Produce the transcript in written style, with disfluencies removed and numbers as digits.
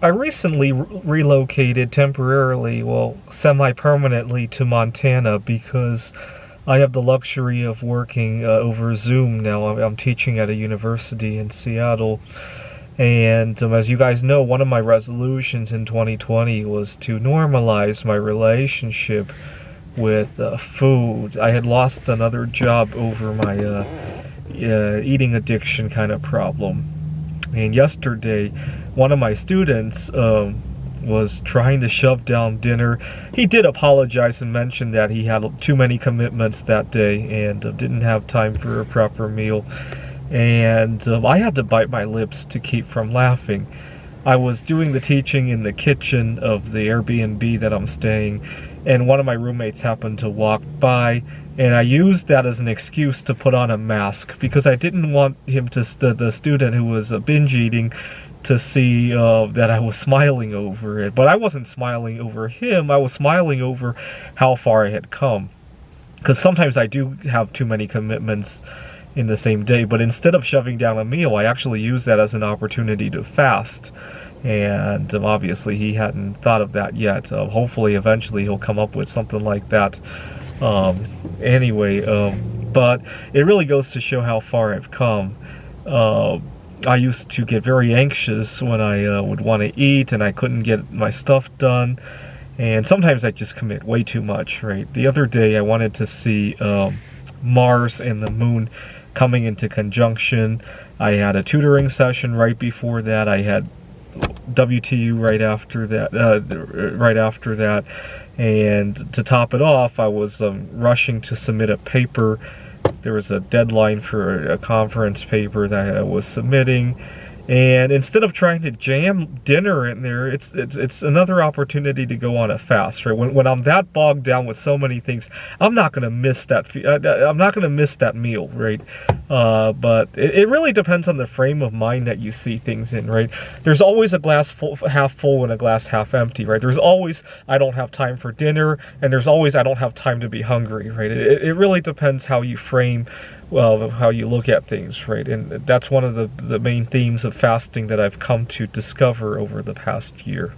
I recently relocated temporarily, well, semi-permanently to Montana because I have the luxury of working over Zoom now. I'm teaching at a university in Seattle. And as you guys know, one of my resolutions in 2020 was to normalize my relationship with food. I had lost another job over my eating addiction kind of problem. And yesterday, one of my students was trying to shove down dinner. He did apologize and mention that he had too many commitments that day and didn't have time for a proper meal. And I had to bite my lips to keep from laughing. I was doing the teaching in the kitchen of the Airbnb that I'm staying, and one of my roommates happened to walk by, and I used that as an excuse to put on a mask because I didn't want him to, the student who was binge eating, to see that I was smiling over it. But I wasn't smiling over him, I was smiling over how far I had come. Because sometimes I do have too many commitments in the same day, but instead of shoving down a meal, I actually use that as an opportunity to fast. And obviously he hadn't thought of that yet. Hopefully eventually he'll come up with something like that. But it really goes to show how far I've come. I used to get very anxious when I would want to eat and I couldn't get my stuff done. And sometimes I just commit way too much, right? The other day I wanted to see Mars and the moon coming into conjunction. I had a tutoring session right before that. I had WTU right after that, and to top it off, I was rushing to submit a paper. There was a deadline for a conference paper that I was submitting, and instead of trying to jam dinner in there, it's another opportunity to go on a fast, right? When I'm that bogged down with so many things, I'm not gonna miss that. I'm not gonna miss that meal, right? But it really depends on the frame of mind that you see things in, right? There's always a glass half full and a glass half empty, right? There's always I don't have time for dinner, and there's always I don't have time to be hungry, right? It really depends how you frame, well, how you look at things, right? And that's one of the main themes of fasting that I've come to discover over the past year.